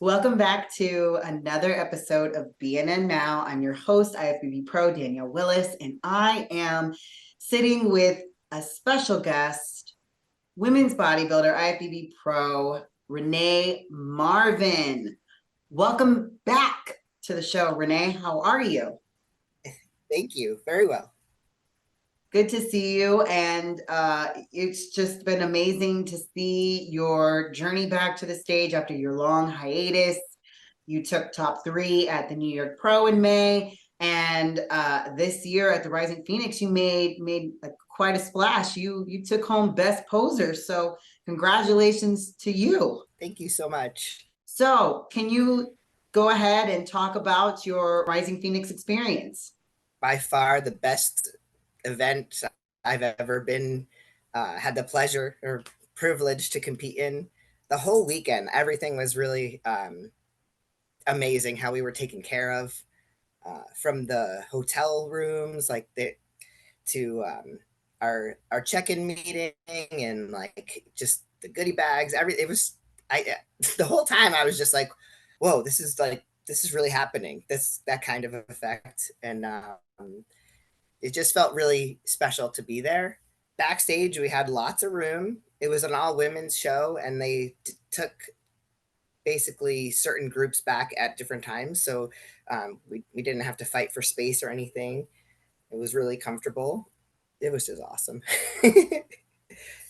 Welcome back to another episode of BNN Now. I'm your host, IFBB Pro Danielle Willis, and I am sitting with a special guest, women's bodybuilder, IFBB Pro Rene Marven. Welcome back to the show, Rene. How are you? Thank you. Very well. Good to see you. And it's just been amazing to see your journey back to the stage after your long hiatus. You took top 3 at the New York Pro in May. And this year at the Rising Phoenix, you made quite a splash. You took home best poser. So congratulations to you. Thank you so much. So can you go ahead and talk about your Rising Phoenix experience? By far the best event I've ever been, had the pleasure or privilege to compete in. The whole weekend, everything was really amazing how we were taken care of, from the hotel rooms, to our check-in meeting and like just the goodie bags. It was the whole time I was just like, whoa, this is really happening. That kind of effect, and it just felt really special to be there. Backstage, we had lots of room. It was an all women's show, and they took basically certain groups back at different times. So we didn't have to fight for space or anything. It was really comfortable. It was just awesome.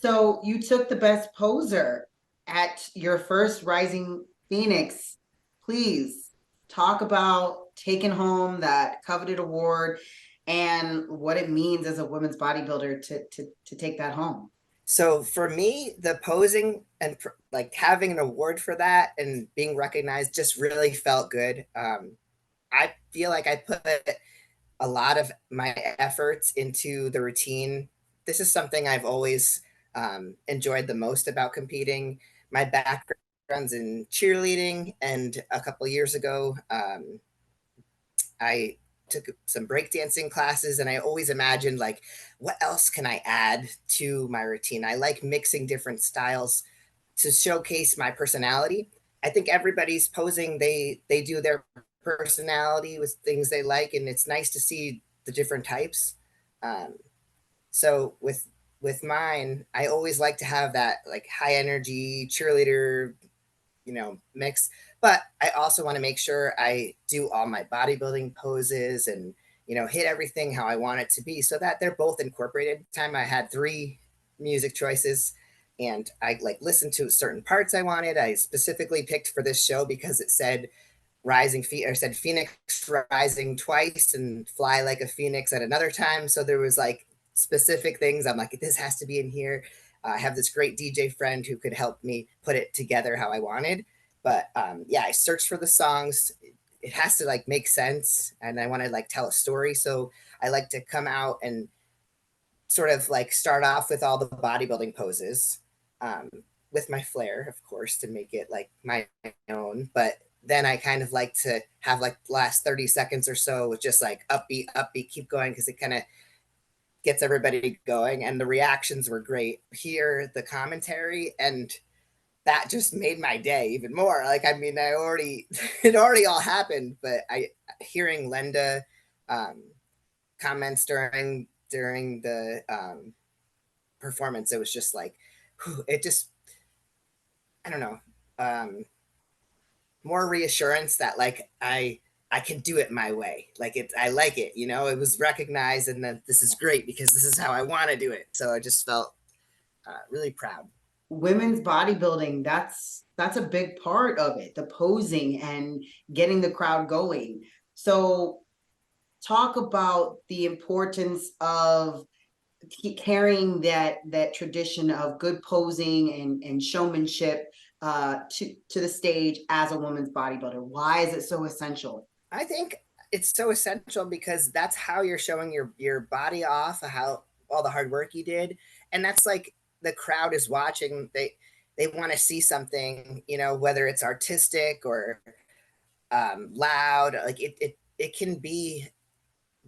So you took the best poser at your first Rising Phoenix. Please talk about taking home that coveted award and what it means as a women's bodybuilder to take that home. So for me, the posing and like having an award for that and being recognized just really felt good. I feel like I put a lot of my efforts into the routine. This is something I've always enjoyed the most about competing. My background's in cheerleading, and a couple of years ago, I took some breakdancing classes, and I always imagined like, what else can I add to my routine? I like mixing different styles to showcase my personality. I think everybody's posing, they do their personality with things they like, and it's nice to see the different types. Um, so with mine, I always like to have that like high energy cheerleader, mix. But I also want to make sure I do all my bodybuilding poses and, hit everything how I want it to be so that they're both incorporated. Time I had 3 music choices, and I like listened to certain parts I wanted. I specifically picked for this show because it said rising feet or said Phoenix rising twice and fly like a phoenix at another time. So there was like specific things. I'm like, this has to be in here. I have this great DJ friend who could help me put it together how I wanted. But yeah, I searched for the songs. It has to like make sense, and I want to like tell a story. So I like to come out and sort of like start off with all the bodybuilding poses, um, with my flair, of course, to make it like my own. But then I kind of like to have like last 30 seconds or so with just like upbeat, upbeat, keep going, because it kind of gets everybody going. And the reactions were great. Hear the commentary, and that just made my day even more. Like, I mean, it already all happened, but hearing Linda comments during the performance, it was just like, it just, I don't know, more reassurance that like I can do it my way. Like I like it, it was recognized, and that this is great because this is how I want to do it. So I just felt really proud. Women's bodybuilding, that's a big part of it, the posing and getting the crowd going. So talk about the importance of carrying that tradition of good posing and showmanship to the stage as a woman's bodybuilder. Why is it so essential? I think it's so essential because that's how you're showing your body off, how all the hard work you did, and that's like the crowd is watching. They want to see something, whether it's artistic or loud. Like it can be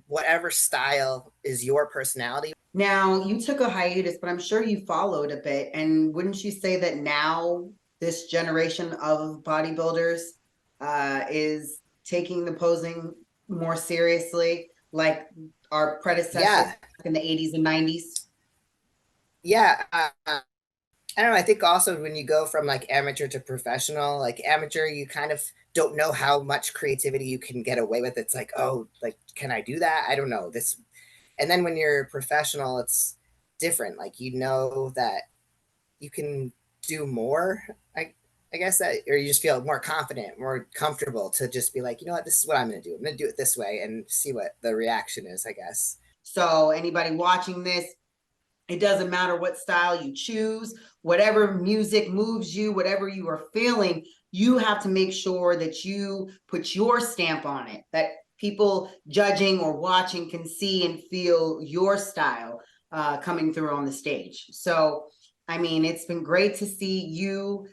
whatever style is your personality. Now, you took a hiatus, but I'm sure you followed a bit. And wouldn't you say that now this generation of bodybuilders is taking the posing more seriously, like our predecessors Yeah, in the 80s and 90s? yeah. I don't know. I think also when you go from like amateur to professional, like amateur, you kind of don't know how much creativity you can get away with. It's like, oh, like, can I do that? I don't know this. And then when you're professional, it's different. Like, you know that you can do more. I guess that, or you just feel more confident, more comfortable to just be like, you know what, this is what I'm going to do. I'm going to do it this way and see what the reaction is, I guess. So anybody watching this, it doesn't matter what style you choose, whatever music moves you, whatever you are feeling, you have to make sure that you put your stamp on it, that people judging or watching can see and feel your style coming through on the stage. So, I mean, it's been great to see you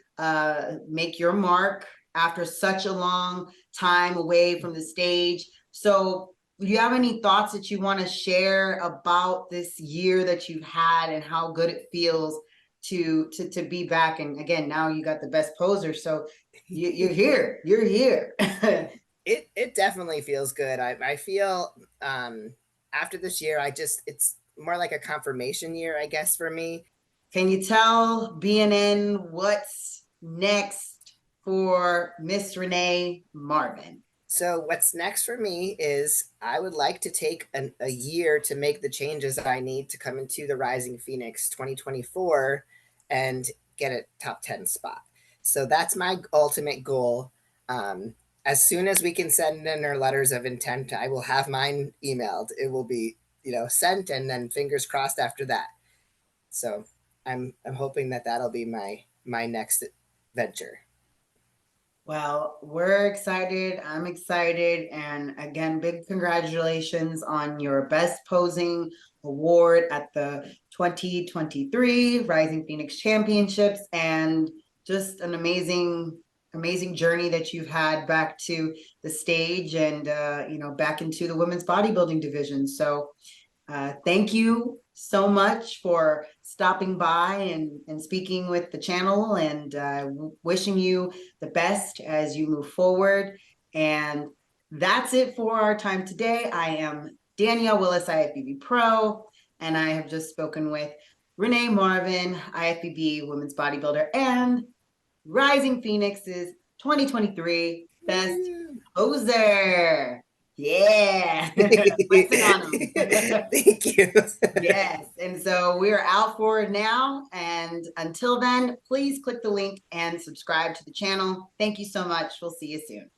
make your mark after such a long time away from the stage. So, do you have any thoughts that you want to share about this year that you've had and how good it feels to be back? And again, now you got the best poser, so you're here. You're here. It definitely feels good. I feel after this year, it's more like a confirmation year, I guess, for me. Can you tell BNN what's next for Miss Rene Marven? So what's next for me is I would like to take a year to make the changes I need to come into the Rising Phoenix 2024 and get a top 10 spot. So that's my ultimate goal. As soon as we can send in our letters of intent, I will have mine emailed. It will be, sent, and then fingers crossed after that. So I'm hoping that that'll be my next venture. Well, we're excited. I'm excited. And again, big congratulations on your Best Posing Award at the 2023 Rising Phoenix Championships, and just an amazing journey that you've had back to the stage and, back into the women's bodybuilding division. So thank you so much for stopping by and speaking with the channel, and wishing you the best as you move forward. And that's it for our time today. I am Danielle Willis IFBB Pro, and I have just spoken with Rene Marven, IFBB women's bodybuilder and Rising Phoenix's 2023 Best Poser. Yeah. Flexing on them. Thank you. Yes. And so we're out for it now. And until then, please click the link and subscribe to the channel. Thank you so much. We'll see you soon.